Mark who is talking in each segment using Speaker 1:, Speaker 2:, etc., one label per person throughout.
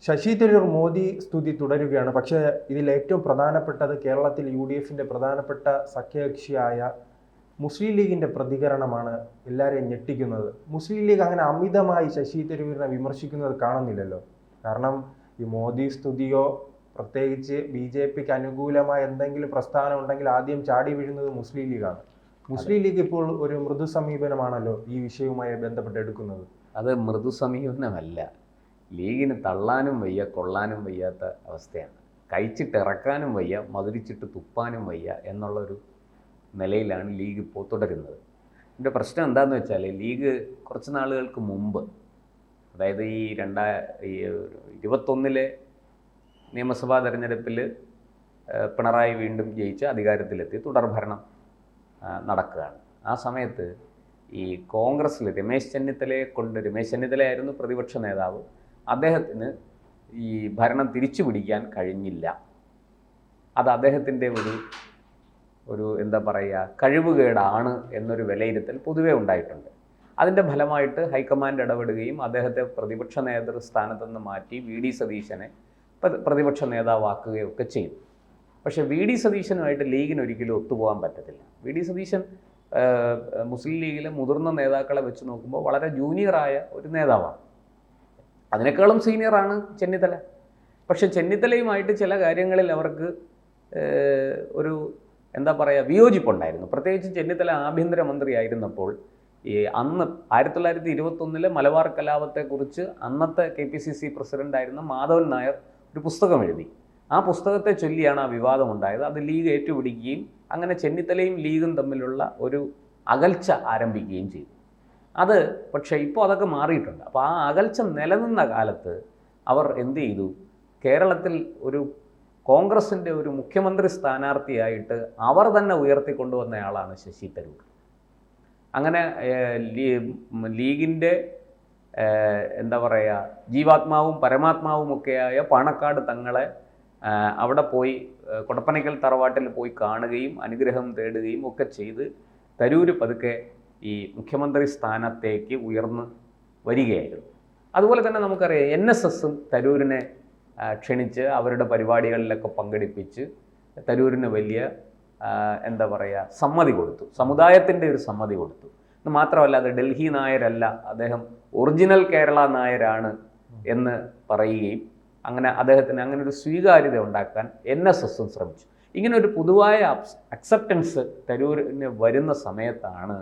Speaker 1: ശശി തരൂർ മോദി സ്തുതി തുടരുകയാണ്. പക്ഷേ ഇതിൽ ഏറ്റവും പ്രധാനപ്പെട്ടത് കേരളത്തിൽ UDFന്റെ പ്രധാനപ്പെട്ട സഖ്യകക്ഷിയായ മുസ്ലിം ലീഗിന്റെ പ്രതികരണമാണ് എല്ലാവരെയും ഞെട്ടിക്കുന്നത്. മുസ്ലിം ലീഗ് അങ്ങനെ അമിതമായി ശശി തരൂരിനെ വിമർശിക്കുന്നത് കാണുന്നില്ലല്ലോ. കാരണം ഈ മോദി സ്തുതിയോ പ്രത്യേകിച്ച് BJPക്ക് അനുകൂലമായ എന്തെങ്കിലും പ്രസ്ഥാനം ഉണ്ടെങ്കിൽ ആദ്യം ചാടി വീഴുന്നത് മുസ്ലിം ലീഗാണ്. മുസ്ലിം ലീഗ് ഇപ്പോൾ ഒരു മൃദു സമീപനമാണല്ലോ ഈ വിഷയവുമായി ബന്ധപ്പെട്ട് എടുക്കുന്നത്.
Speaker 2: അത് മൃദു സമീപനമല്ല, ലീഗിന് തള്ളാനും വയ്യ കൊള്ളാനും വയ്യാത്ത അവസ്ഥയാണ്. കഴിച്ചിട്ട് ഇറക്കാനും വയ്യ, മധുരിച്ചിട്ട് തുപ്പാനും വയ്യ എന്നുള്ളൊരു നിലയിലാണ് ലീഗ് ഇപ്പോൾ തുടരുന്നത്. ഇതിൻ്റെ പ്രശ്നം എന്താണെന്ന് വെച്ചാൽ, ലീഗ് കുറച്ച് നാളുകൾക്ക് മുമ്പ്, അതായത് ഈ 2021 നിയമസഭാ തെരഞ്ഞെടുപ്പിൽ പിണറായി വീണ്ടും ജയിച്ച് അധികാരത്തിലെത്തി തുടർഭരണം നടക്കുകയാണ്. ആ സമയത്ത് ഈ കോൺഗ്രസ്സിൽ രമേശ് ചെന്നിത്തലയായിരുന്നു പ്രതിപക്ഷ നേതാവ്. അദ്ദേഹത്തിന് ഈ ഭരണം തിരിച്ചു പിടിക്കാൻ കഴിഞ്ഞില്ല. അത് അദ്ദേഹത്തിൻ്റെ ഒരു എന്താ പറയുക, കഴിവുകേടാണ് എന്നൊരു വിലയിരുത്തൽ പൊതുവേ ഉണ്ടായിട്ടുണ്ട്. അതിൻ്റെ ഫലമായിട്ട് ഹൈക്കമാൻഡ് ഇടപെടുകയും അദ്ദേഹത്തെ പ്രതിപക്ഷ നേതൃസ്ഥാനത്തുനിന്ന് മാറ്റി VD സതീശനെ പ്രതിപക്ഷ നേതാവാക്കുകയും ഒക്കെ ചെയ്തു. പക്ഷേ VD സതീശനുമായിട്ട് ലീഗിന് ഒരിക്കലും ഒത്തുപോകാൻ പറ്റത്തില്ല. VD സതീശൻ മുസ്ലിം ലീഗിലെ മുതിർന്ന നേതാക്കളെ വെച്ച് നോക്കുമ്പോൾ വളരെ ജൂനിയറായ ഒരു നേതാവാണ്. അതിനേക്കാളും സീനിയറാണ് ചെന്നിത്തല. പക്ഷെ ചെന്നിത്തലയുമായിട്ട് ചില കാര്യങ്ങളിൽ അവർക്ക് ഒരു എന്താ പറയുക, വിയോജിപ്പുണ്ടായിരുന്നു. പ്രത്യേകിച്ച് ചെന്നിത്തല ആഭ്യന്തരമന്ത്രി ആയിരുന്നപ്പോൾ അന്ന് 1921 മലബാർ കലാപത്തെക്കുറിച്ച് അന്നത്തെ KPCC പ്രസിഡൻ്റായിരുന്ന മാധവൻ നായർ ഒരു പുസ്തകം എഴുതി. ആ പുസ്തകത്തെ ചൊല്ലിയാണ് ആ വിവാദം ഉണ്ടായത്. അത് ലീഗ് ഏറ്റുപിടിക്കുകയും അങ്ങനെ ചെന്നിത്തലയും ലീഗും തമ്മിലുള്ള ഒരു അകൽച്ച ആരംഭിക്കുകയും ചെയ്തു. അത് പക്ഷേ ഇപ്പോൾ അതൊക്കെ മാറിയിട്ടുണ്ട്. അപ്പോൾ ആ അകൽച്ച നിലനിന്ന കാലത്ത് അവർ എന്ത് ചെയ്തു, കേരളത്തിൽ ഒരു കോൺഗ്രസിൻ്റെ ഒരു മുഖ്യമന്ത്രി സ്ഥാനാർത്ഥിയായിട്ട് അവർ തന്നെ ഉയർത്തിക്കൊണ്ടുവന്നയാളാണ് ശശി തരൂർ. അങ്ങനെ ലീഗിൻ്റെ എന്താ പറയുക, ജീവാത്മാവും പരമാത്മാവും ഒക്കെയായ പാണക്കാട് തങ്ങളെ അവിടെ പോയി കൊടപ്പനയ്ക്കൽ തറവാട്ടിൽ പോയി കാണുകയും അനുഗ്രഹം തേടുകയും ഒക്കെ ചെയ്ത് തരൂർ പതുക്കെ ഈ മുഖ്യമന്ത്രി സ്ഥാനത്തേക്ക് ഉയർന്ന് വരികയായിരുന്നു. അതുപോലെ തന്നെ നമുക്കറിയാം, NSSും തരൂരിനെ ക്ഷണിച്ച് അവരുടെ പരിപാടികളിലൊക്കെ പങ്കെടുപ്പിച്ച് തരൂരിന് വലിയ എന്താ പറയുക സമ്മതി കൊടുത്തു, സമുദായത്തിൻ്റെ ഒരു സമ്മതി കൊടുത്തു. എന്ന് മാത്രമല്ല, അത് ഡൽഹി നായരല്ല, അദ്ദേഹം ഒറിജിനൽ കേരള നായരാണ് എന്ന് പറയുകയും അങ്ങനെ അദ്ദേഹത്തിന് അങ്ങനെ ഒരു സ്വീകാര്യത ഉണ്ടാക്കാൻ NSSും ശ്രമിച്ചു. ഇങ്ങനെ ഒരു പൊതുവായ അക്സെപ്റ്റൻസ് തരൂരിന് വരുന്ന സമയത്താണ്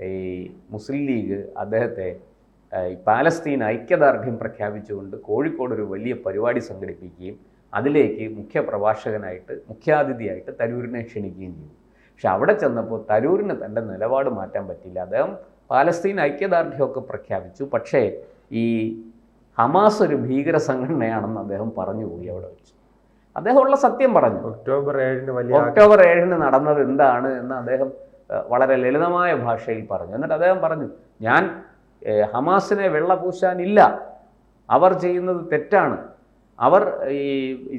Speaker 2: ഈ മുസ്ലിം ലീഗ് അദ്ദേഹത്തെ പാലസ്തീൻ ഐക്യദാർഢ്യം പ്രഖ്യാപിച്ചുകൊണ്ട് കോഴിക്കോട് ഒരു വലിയ പരിപാടി സംഘടിപ്പിക്കുകയും അതിലേക്ക് മുഖ്യാതിഥിയായിട്ട് തരൂരിനെ ക്ഷണിക്കുകയും ചെയ്തു. പക്ഷെ അവിടെ ചെന്നപ്പോൾ തരൂരിന് തൻ്റെ നിലപാട് മാറ്റാൻ പറ്റില്ല. അദ്ദേഹം പാലസ്തീൻ ഐക്യദാർഢ്യമൊക്കെ പ്രഖ്യാപിച്ചു. പക്ഷേ ഈ ഹമാസ് ഒരു ഭീകര സംഘടനയാണെന്ന് അദ്ദേഹം പറഞ്ഞുപോയി അവിടെ വെച്ച്. അദ്ദേഹമുള്ള സത്യം പറഞ്ഞു. ഒക്ടോബർ 7 നടന്നത് എന്താണ് എന്ന് അദ്ദേഹം വളരെ ലളിതമായ ഭാഷയിൽ പറഞ്ഞു. എന്നിട്ട് അദ്ദേഹം പറഞ്ഞു, ഞാൻ ഹമാസിനെ വെള്ളപൂശാനില്ല, അവർ ചെയ്യുന്നത് തെറ്റാണ്, അവർ ഈ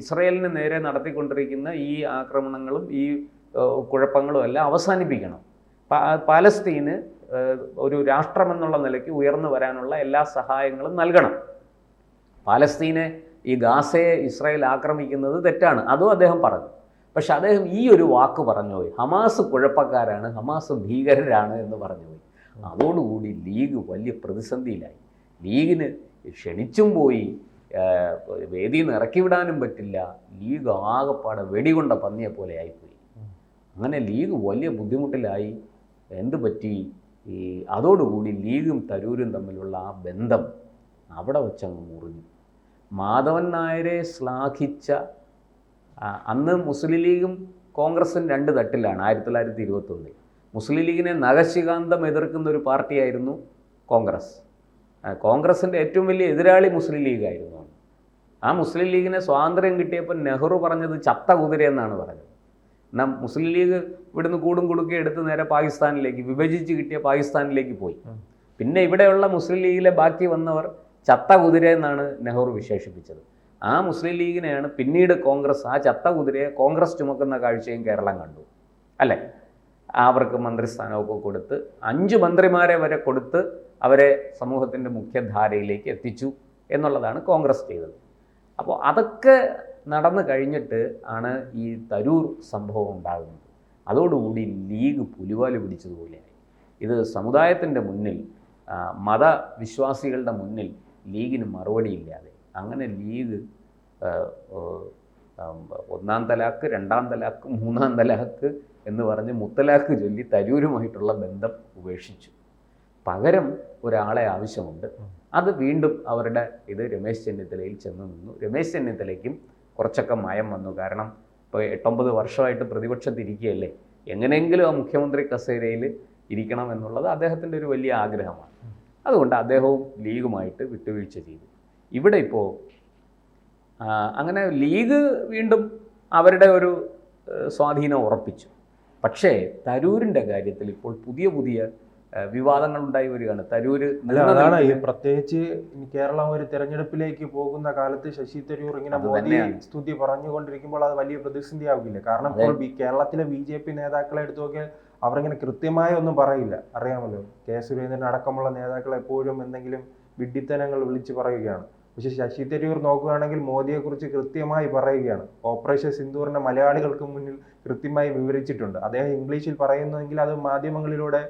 Speaker 2: ഇസ്രയേലിന് നേരെ നടത്തിക്കൊണ്ടിരിക്കുന്ന ഈ ആക്രമണങ്ങളും ഈ കുഴപ്പങ്ങളും എല്ലാം അവസാനിപ്പിക്കണം, പാലസ്തീന് ഒരു രാഷ്ട്രമെന്നുള്ള നിലയ്ക്ക് ഉയർന്നു വരാനുള്ള എല്ലാ സഹായങ്ങളും നൽകണം, പാലസ്തീനെ ഈ ഗാസയെ ഇസ്രായേൽ ആക്രമിക്കുന്നത് തെറ്റാണ്, അതും അദ്ദേഹം പറഞ്ഞു. പക്ഷെ അദ്ദേഹം ഈ ഒരു വാക്ക് പറഞ്ഞുപോയി, ഹമാസ് കുഴപ്പക്കാരാണ്, ഹമാസ് ഭീകരരാണ് എന്ന് പറഞ്ഞുപോയി. അതോടുകൂടി ലീഗ് വലിയ പ്രതിസന്ധിയിലായി. ലീഗിന് ക്ഷണിച്ചും പോയി, വേദിയിൽ നിന്ന് ഇറക്കി വിടാനും പറ്റില്ല. ലീഗ് ആകെപ്പാടെ വെടികൊണ്ട പന്നിയെ പോലെ ആയിപ്പോയി. അങ്ങനെ ലീഗ് വലിയ ബുദ്ധിമുട്ടിലായി. എന്ത് പറ്റി, അതോടുകൂടി ലീഗും തരൂരും തമ്മിലുള്ള ആ ബന്ധം അവിടെ വെച്ചങ്ങ് മുറിഞ്ഞു. മാധവൻ നായരെ ശ്ലാഘിച്ച അന്ന് മുസ്ലിം ലീഗും കോൺഗ്രസും 2 തട്ടിലാണ്. 1921 മുസ്ലിം ലീഗിനെ നഖശികാന്തം എതിർക്കുന്ന ഒരു പാർട്ടിയായിരുന്നു കോൺഗ്രസ്. കോൺഗ്രസിൻ്റെ ഏറ്റവും വലിയ എതിരാളി മുസ്ലിം ലീഗായിരുന്നു. ആ മുസ്ലിം ലീഗിനെ സ്വാതന്ത്ര്യം കിട്ടിയപ്പോൾ നെഹ്റു പറഞ്ഞത് ചത്ത കുതിര എന്നാണ് പറഞ്ഞത്. എന്നാൽ മുസ്ലിം ലീഗ് ഇവിടുന്ന് കൂടും കുടുക്കി എടുത്ത് നേരെ പാകിസ്ഥാനിലേക്ക്, വിഭജിച്ച് കിട്ടിയ പാകിസ്ഥാനിലേക്ക് പോയി. പിന്നെ ഇവിടെയുള്ള മുസ്ലിം ലീഗിലെ ബാക്കി വന്നവർ ചത്ത കുതിര എന്നാണ് നെഹ്റു വിശേഷിപ്പിച്ചത്. ആ മുസ്ലിം ലീഗിനെയാണ് പിന്നീട് കോൺഗ്രസ്, ആ ചത്ത കുതിരയെ കോൺഗ്രസ് ചുമക്കുന്ന കാഴ്ചയും കേരളം കണ്ടു അല്ലേ. അവർക്ക് മന്ത്രിസ്ഥാനമൊക്കെ കൊടുത്ത് 5 മന്ത്രിമാരെ വരെ കൊടുത്ത് അവരെ സമൂഹത്തിൻ്റെ മുഖ്യധാരയിലേക്ക് എത്തിച്ചു എന്നുള്ളതാണ് കോൺഗ്രസ് ചെയ്തത്. അപ്പോൾ അതൊക്കെ നടന്നു കഴിഞ്ഞിട്ട് ആണ് ഈ തരൂർ സംഭവം ഉണ്ടാകുന്നത്. അതോടുകൂടി ലീഗ് പുലിവാല് പിടിച്ചതുപോലെയായി. ഇത് സമുദായത്തിൻ്റെ മുന്നിൽ, മതവിശ്വാസികളുടെ മുന്നിൽ ലീഗിന് മറുപടിയില്ലാതെ അങ്ങനെ ലീഗ് ഒന്നാം തലാക്ക്, രണ്ടാം തലാക്ക്, മൂന്നാം തലാക്ക് എന്ന് പറഞ്ഞ് മുത്തലാക്ക് ചൊല്ലി തരൂരുമായിട്ടുള്ള ബന്ധം ഉപേക്ഷിച്ചു. പകരം ഒരാളെ ആവശ്യമുണ്ട്. അത് വീണ്ടും അവരുടെ ഇത് രമേശ് ചെന്നിത്തലയിൽ ചെന്ന് നിന്നു. രമേശ് ചെന്നിത്തലയ്ക്കും കുറച്ചൊക്കെ മയം വന്നു. കാരണം ഇപ്പോൾ 8-9 വർഷമായിട്ട് പ്രതിപക്ഷത്തിരിക്കുകയല്ലേ, എങ്ങനെയെങ്കിലും ആ മുഖ്യമന്ത്രി കസേരയിൽ ഇരിക്കണം എന്നുള്ളത് അദ്ദേഹത്തിൻ്റെ ഒരു വലിയ ആഗ്രഹമാണ്. അതുകൊണ്ട് അദ്ദേഹവും ലീഗുമായിട്ട് വിട്ടുവീഴ്ച ചെയ്തു. ഇവിടെ ഇപ്പോൾ അങ്ങനെ ലീഗ് വീണ്ടും അവരുടെ ഒരു സ്വാധീനം ഉറപ്പിച്ചു. പക്ഷേ തരൂരിൻ്റെ കാര്യത്തിൽ ഇപ്പോൾ പുതിയ വിവാദങ്ങൾ ഉണ്ടായി വരികയാണ്. തരൂര്
Speaker 1: അതാണ് ഈ പ്രത്യേകിച്ച് കേരളം ഒരു തെരഞ്ഞെടുപ്പിലേക്ക് പോകുന്ന കാലത്ത് ശശി തരൂർ ഇങ്ങനെ മോദി സ്തുതി പറഞ്ഞുകൊണ്ടിരിക്കുമ്പോൾ അത് വലിയ പ്രതിസന്ധിയാവില്ല. കാരണം ഇപ്പോൾ കേരളത്തിലെ BJP നേതാക്കളെ എടുത്തു നോക്കിയാൽ അവരിങ്ങനെ കൃത്യമായ ഒന്നും പറയില്ല. അറിയാമല്ലോ, കെ സുരേന്ദ്രൻ അടക്കമുള്ള നേതാക്കൾ എപ്പോഴും എന്തെങ്കിലും വിഡ്ഢിത്തനങ്ങൾ വിളിച്ച് പറയുകയാണ്. പക്ഷെ ശശി തരൂർ നോക്കുകയാണെങ്കിൽ മോദിയെക്കുറിച്ച് കൃത്യമായി പറയുകയാണ്. ഓപ്പറേഷൻ സിന്ദൂറിനെ മലയാളികൾക്ക് മുന്നിൽ കൃത്യമായി വിവരിച്ചിട്ടുണ്ട്. അദ്ദേഹം ഇംഗ്ലീഷിൽ പറയുന്നതെങ്കിൽ അത് മാധ്യമങ്ങളിലൂടെ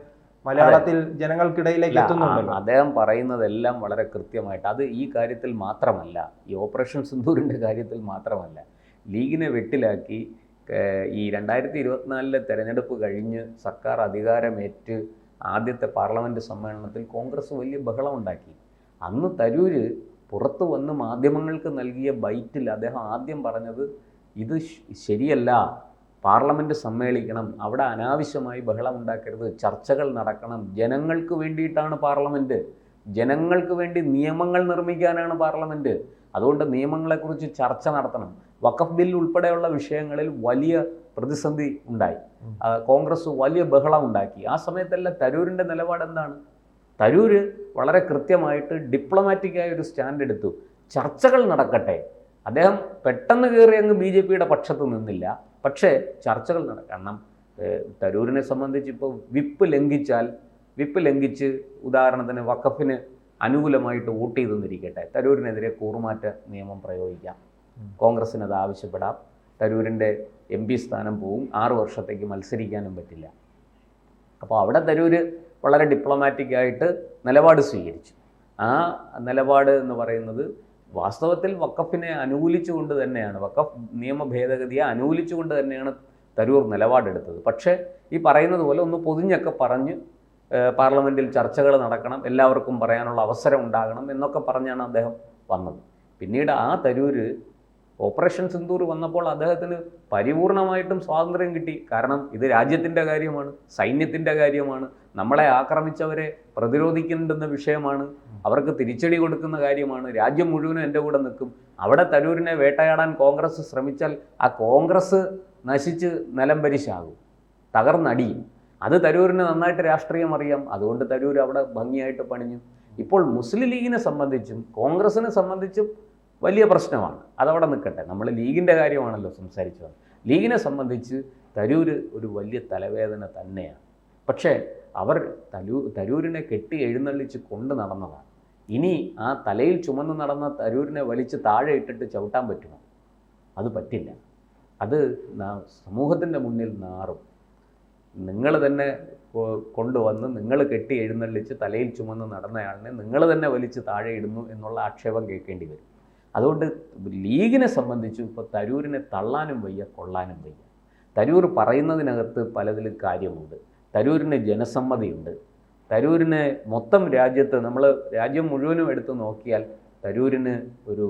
Speaker 1: മലയാളത്തിൽ ജനങ്ങൾക്കിടയിലേക്ക് എത്തുന്നുണ്ടല്ലോ.
Speaker 2: അദ്ദേഹം പറയുന്നതെല്ലാം വളരെ കൃത്യമായിട്ട്. അത് ഈ കാര്യത്തിൽ മാത്രമല്ല, ഈ ഓപ്പറേഷൻ സിന്ദൂറിൻ്റെ കാര്യത്തിൽ മാത്രമല്ല, ലീഗിനെ വെട്ടിലാക്കി ഈ 2024 തെരഞ്ഞെടുപ്പ് കഴിഞ്ഞ് സർക്കാർ അധികാരമേറ്റ് ആദ്യത്തെ പാർലമെൻറ്റ് സമ്മേളനത്തിൽ കോൺഗ്രസ് വലിയ ബഹളം ഉണ്ടാക്കി. അന്ന് തരൂര് പുറത്തു വന്ന് മാധ്യമങ്ങൾക്ക് നൽകിയ ബൈറ്റിൽ അദ്ദേഹം ആദ്യം പറഞ്ഞത് ഇത് ശരിയല്ല, പാർലമെൻറ്റ് സമ്മേളിക്കണം, അവിടെ അനാവശ്യമായി ബഹളം ഉണ്ടാക്കരുത്, ചർച്ചകൾ നടക്കണം, ജനങ്ങൾക്ക് വേണ്ടിയിട്ടാണ് പാർലമെൻറ്റ്, ജനങ്ങൾക്ക് വേണ്ടി നിയമങ്ങൾ നിർമ്മിക്കാനാണ് പാർലമെൻറ്റ്, അതുകൊണ്ട് നിയമങ്ങളെക്കുറിച്ച് ചർച്ച നടത്തണം. വഖഫ് ബിൽ ഉൾപ്പെടെയുള്ള വിഷയങ്ങളിൽ വലിയ പ്രതിസന്ധി ഉണ്ടായി. കോൺഗ്രസ് വലിയ ബഹളം ഉണ്ടാക്കി. ആ സമയത്തെല്ലാം തരൂരിൻ്റെ നിലപാട് എന്താണ്? തരൂര് വളരെ കൃത്യമായിട്ട് ഡിപ്ലോമാറ്റിക്കായ ഒരു സ്റ്റാൻഡ് എടുത്തു. ചർച്ചകൾ നടക്കട്ടെ. അദ്ദേഹം പെട്ടെന്ന് കയറി അങ്ങ് BJPയുടെ പക്ഷത്ത് നിന്നില്ല. പക്ഷേ ചർച്ചകൾ നടക്കണം. തരൂരിനെ സംബന്ധിച്ച് ഇപ്പോൾ വിപ്പ് ലംഘിച്ച് ഉദാഹരണത്തിന് വഖഫിന് അനുകൂലമായിട്ട് വോട്ട് ചെയ്തെന്നിരിക്കട്ടെ, തരൂരിനെതിരെ കൂറുമാറ്റ നിയമം പ്രയോഗിക്കാം. കോൺഗ്രസ്സിന് അത് ആവശ്യപ്പെടാം. തരൂരിൻ്റെ MP സ്ഥാനം പോവും. 6 വർഷത്തേക്ക് മത്സരിക്കാനും പറ്റില്ല. അപ്പോൾ അവിടെ തരൂര് വളരെ ഡിപ്ലോമാറ്റിക്കായിട്ട് നിലപാട് സ്വീകരിച്ചു. ആ നിലപാട് എന്ന് പറയുന്നത് വാസ്തവത്തിൽ വഖഫിനെ അനുകൂലിച്ചുകൊണ്ട് തന്നെയാണ്, വഖഫ് നിയമ ഭേദഗതിയെ അനുകൂലിച്ചുകൊണ്ട് തന്നെയാണ് തരൂർ നിലപാടെടുത്തത്. പക്ഷേ ഈ പറയുന്നത് പോലെ ഒന്ന് പൊതിഞ്ഞൊക്കെ പറഞ്ഞ് പാർലമെൻറ്റിൽ ചർച്ചകൾ നടക്കണം, എല്ലാവർക്കും പറയാനുള്ള അവസരം ഉണ്ടാകണം എന്നൊക്കെ പറഞ്ഞാണ് അദ്ദേഹം വന്നത്. പിന്നീട് ആ തരൂര് ഓപ്പറേഷൻ സിന്ദൂർ വന്നപ്പോൾ അദ്ദേഹത്തിന് പരിപൂർണമായിട്ടും സ്വാതന്ത്ര്യം കിട്ടി. കാരണം ഇത് രാജ്യത്തിൻ്റെ കാര്യമാണ്, സൈന്യത്തിൻ്റെ കാര്യമാണ്, നമ്മളെ ആക്രമിച്ചവരെ പ്രതിരോധിക്കേണ്ടുന്ന വിഷയമാണ്, അവർക്ക് തിരിച്ചടി കൊടുക്കുന്ന കാര്യമാണ്, രാജ്യം മുഴുവനും എൻ്റെ കൂടെ നിൽക്കും. അവിടെ തരൂരിനെ വേട്ടയാടാൻ കോൺഗ്രസ് ശ്രമിച്ചാൽ ആ കോൺഗ്രസ് നശിച്ച് നിലംപരിശാകും, തകർന്നടിയും. അത് തരൂരിന് നന്നായിട്ട് രാഷ്ട്രീയം അറിയാം. അതുകൊണ്ട് തരൂർ അവിടെ ഭംഗിയായിട്ട് പണിഞ്ഞു. ഇപ്പോൾ മുസ്ലിം ലീഗിനെ സംബന്ധിച്ചും കോൺഗ്രസിനെ സംബന്ധിച്ചും വലിയ പ്രശ്നമാണ്. അതവിടെ നിൽക്കട്ടെ, നമ്മൾ ലീഗിൻ്റെ കാര്യമാണല്ലോ സംസാരിച്ചത്. ലീഗിനെ സംബന്ധിച്ച് തരൂർ ഒരു വലിയ തലവേദന തന്നെയാണ്. പക്ഷേ അവർ തരൂരിനെ കെട്ടി എഴുന്നള്ളിച്ച് കൊണ്ട് നടന്നതാണ്. ഇനി ആ തലയിൽ ചുമന്ന് നടന്ന തരൂരിനെ വലിച്ച് താഴെ ഇട്ടിട്ട് ചവിട്ടാൻ പറ്റുമോ? അത് പറ്റില്ല. അത് സമൂഹത്തിൻ്റെ മുന്നിൽ നാറും. നിങ്ങൾ തന്നെ കൊണ്ടുവന്ന് നിങ്ങൾ കെട്ടി എഴുന്നള്ളിച്ച് തലയിൽ ചുമന്ന് നടന്നയാളിനെ നിങ്ങൾ തന്നെ വലിച്ച് താഴെ ഇടുന്നു എന്നുള്ള ആക്ഷേപം കേൾക്കേണ്ടി വരും. അതുകൊണ്ട് ലീഗിനെ സംബന്ധിച്ച് ഇപ്പോൾ തരൂരിനെ തള്ളാനും വയ്യ, കൊള്ളാനും വയ്യ. തരൂർ പറയുന്നതിനകത്ത് പലതിലും കാര്യമുണ്ട്. തരൂരിന് ജനസമ്മതിയുണ്ട്. തരൂരിന് മൊത്തം രാജ്യത്ത്, നമ്മൾ രാജ്യം മുഴുവനും എടുത്ത് നോക്കിയാൽ തരൂരിന് ഒരു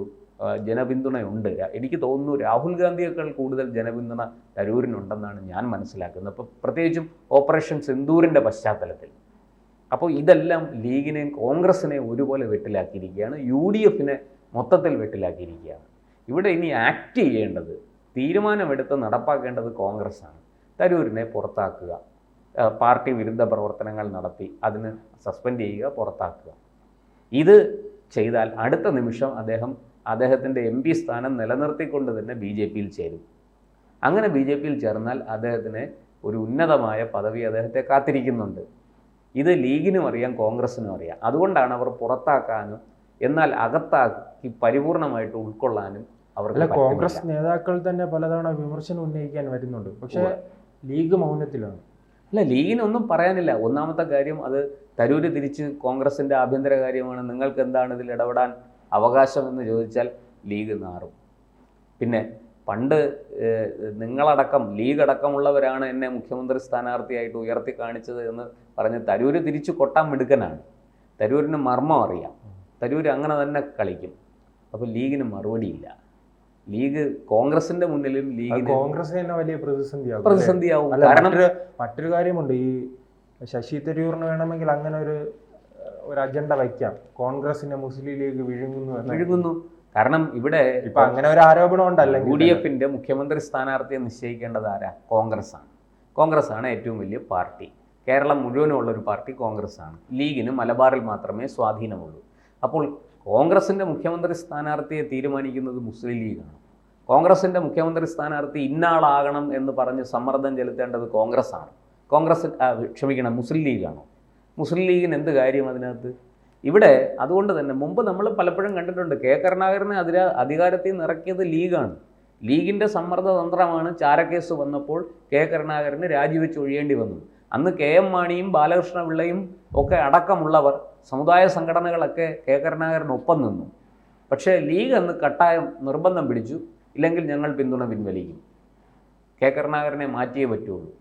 Speaker 2: ജനപിന്തുണയുണ്ട്. എനിക്ക് തോന്നുന്നു രാഹുൽ ഗാന്ധിയേക്കാൾ കൂടുതൽ ജനപിന്തുണ തരൂരിനുണ്ടെന്നാണ് ഞാൻ മനസ്സിലാക്കുന്നത്. അപ്പോൾ പ്രത്യേകിച്ചും ഓപ്പറേഷൻ സിന്ദൂറിൻ്റെ പശ്ചാത്തലത്തിൽ. അപ്പോൾ ഇതെല്ലാം ലീഗിനെയും കോൺഗ്രസിനെയും ഒരുപോലെ വെട്ടിലാക്കിയിരിക്കുകയാണ്. UDFനെ മൊത്തത്തിൽ വെട്ടിലാക്കിയിരിക്കുകയാണ്. ഇവിടെ ഇനി ആക്ട് ചെയ്യേണ്ടത്, തീരുമാനമെടുത്ത് നടപ്പാക്കേണ്ടത് കോൺഗ്രസ്സാണ്. തരൂരിനെ പുറത്താക്കുക, പാർട്ടി വിരുദ്ധ പ്രവർത്തനങ്ങൾ നടത്തി അതിന് സസ്പെൻഡ് ചെയ്യുക, പുറത്താക്കുക. ഇത് ചെയ്താൽ അടുത്ത നിമിഷം അദ്ദേഹത്തിൻ്റെ MP സ്ഥാനം നിലനിർത്തിക്കൊണ്ട് തന്നെ BJPയിൽ ചേരും. അങ്ങനെ BJPയിൽ ചേർന്നാൽ അദ്ദേഹത്തിന് ഒരു ഉന്നതമായ പദവി അദ്ദേഹത്തെ കാത്തിരിക്കുന്നുണ്ട്. ഇത് ലീഗിനും അറിയാം, കോൺഗ്രസ്സിനും അറിയാം. അതുകൊണ്ടാണ് അവർ പുറത്താക്കാനും എന്നാൽ അകത്താക്കി പരിപൂർണമായിട്ട് ഉൾക്കൊള്ളാനും അവർക്ക്
Speaker 1: അല്ല,
Speaker 2: പറ്റുന്നില്ല.
Speaker 1: കോൺഗ്രസ് നേതാക്കൾ തന്നെ പലതവണ വിമർശനം ഉന്നയിക്കാൻ വരുന്നുണ്ട്, പക്ഷേ ലീഗ് മൗനത്തിലാണ്.
Speaker 2: അല്ല, ലീഗിനൊന്നും പറയാനില്ല. ഒന്നാമത്തെ കാര്യം, അത് തരൂര് തിരിച്ച് കോൺഗ്രസിൻ്റെ ആഭ്യന്തര കാര്യമാണ്, നിങ്ങൾക്ക് എന്താണ് ഇതിൽ ഇടപെടാൻ അവകാശമെന്ന് ചോദിച്ചാൽ ലീഗ് നാറും. പിന്നെ പണ്ട് നിങ്ങളടക്കം ലീഗ് അടക്കമുള്ളവരാണ് എന്നെ മുഖ്യമന്ത്രി സ്ഥാനാർത്ഥിയായിട്ട് ഉയർത്തി കാണിച്ചത് എന്ന് പറഞ്ഞ് തരൂര് തിരിച്ചു കൊട്ടാൻ മിടുക്കനാണ്. തരൂരിന് മർമ്മം അറിയാം. തരൂര് അങ്ങനെ തന്നെ കളിക്കും. അപ്പോൾ ലീഗിന് മറുപടിയില്ല. ലീഗ് കോൺഗ്രസിന്റെ മുന്നിലും ലീഗിന്
Speaker 1: കോൺഗ്രസ് തന്നെ വലിയ പ്രതിസന്ധിയാകും.
Speaker 2: കാരണം
Speaker 1: മറ്റൊരു കാര്യമുണ്ട്, ഈ ശശി തരൂരിന് വേണമെങ്കിൽ അങ്ങനെ ഒരു അജണ്ട വയ്ക്കാം, കോൺഗ്രസിനെ മുസ്ലിം ലീഗ് വിഴുങ്ങുന്നു.
Speaker 2: കാരണം ഇവിടെ
Speaker 1: ഇപ്പൊ അങ്ങനെ ഒരു ആരോപണം ഉണ്ടല്ല.
Speaker 2: UDFന്റെ മുഖ്യമന്ത്രി സ്ഥാനാർത്ഥിയെ നിശ്ചയിക്കേണ്ടത് ആരാ? കോൺഗ്രസ് ആണ് ഏറ്റവും വലിയ പാർട്ടി. കേരളം മുഴുവനുള്ള ഒരു പാർട്ടി കോൺഗ്രസ് ആണ്. ലീഗിന് മലബാറിൽ മാത്രമേ സ്വാധീനമുള്ളൂ. അപ്പോൾ കോൺഗ്രസിൻ്റെ മുഖ്യമന്ത്രി സ്ഥാനാർത്ഥിയെ തീരുമാനിക്കുന്നത് മുസ്ലിം ലീഗാണ്. കോൺഗ്രസിൻ്റെ മുഖ്യമന്ത്രി സ്ഥാനാർത്ഥി ഇന്നാളാകണം എന്ന് പറഞ്ഞ് സമ്മർദ്ദം ചെലുത്തേണ്ടത് മുസ്ലിം ലീഗാണോ? മുസ്ലിം ലീഗിന് എന്ത് കാര്യം അതിനകത്ത്? ഇവിടെ അതുകൊണ്ട് തന്നെ മുമ്പ് നമ്മൾ പലപ്പോഴും കണ്ടിട്ടുണ്ട്, കെ കരുണാകരനെ അധികാരത്തിൽ നിന്ന് ഇറക്കിയത് ലീഗാണ്. ലീഗിൻ്റെ സമ്മർദ്ദ തന്ത്രമാണ് ചാരക്കേസ് വന്നപ്പോൾ കെ കരുണാകരന് രാജിവെച്ച് ഒഴിയേണ്ടി വന്നത്. അന്ന് KM മാണിയും ബാലകൃഷ്ണ പിള്ളയും ഒക്കെ അടക്കമുള്ളവർ, സമുദായ സംഘടനകളൊക്കെ കെ കരുണാകരനൊപ്പം നിന്നു. പക്ഷേ ലീഗ് അന്ന് കട്ടായം നിർബന്ധം പിടിച്ചു, ഇല്ലെങ്കിൽ ഞങ്ങൾ പിന്തുണ പിൻവലിക്കും, കെ കരുണാകരനെ മാറ്റിയേ പറ്റുള്ളൂ.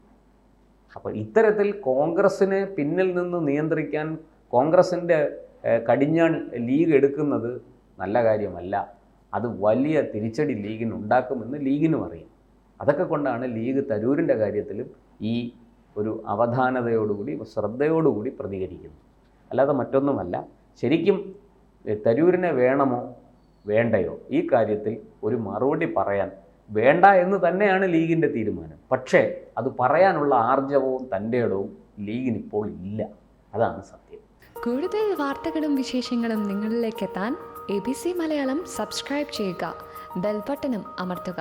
Speaker 2: അപ്പോൾ ഇത്തരത്തിൽ കോൺഗ്രസിനെ പിന്നിൽ നിന്ന് നിയന്ത്രിക്കാൻ കോൺഗ്രസിൻ്റെ കടിഞ്ഞാൺ ലീഗ് എടുക്കുന്നത് നല്ല കാര്യമല്ല. അത് വലിയ തിരിച്ചടി ലീഗിന് ഉണ്ടാക്കുമെന്ന് ലീഗിനും അറിയാം. അതൊക്കെ കൊണ്ടാണ് ലീഗ് തരൂരിൻ്റെ കാര്യത്തിലും ഈ ഒരു അവധാനതയോടുകൂടി ശ്രദ്ധയോടുകൂടി പ്രതികരിക്കുന്നത്. അല്ലാതെ മറ്റൊന്നുമല്ല. ശരിക്കും തരൂരിനെ വേണമോ വേണ്ടയോ ഈ കാര്യത്തിൽ ഒരു മറുപടി പറയാൻ വേണ്ട എന്ന് തന്നെയാണ് ലീഗിൻ്റെ തീരുമാനം. പക്ഷേ അത് പറയാനുള്ള ആർജവവും തൻ്റെ ഇടവും ലീഗിനിപ്പോൾ ഇല്ല. അതാണ് സത്യം.
Speaker 3: കൂടുതൽ വാർത്തകളും വിശേഷങ്ങളും നിങ്ങളിലേക്ക് എത്താൻ ABC മലയാളം സബ്സ്ക്രൈബ് ചെയ്യുക, ബെൽ ബട്ടണും അമർത്തുക.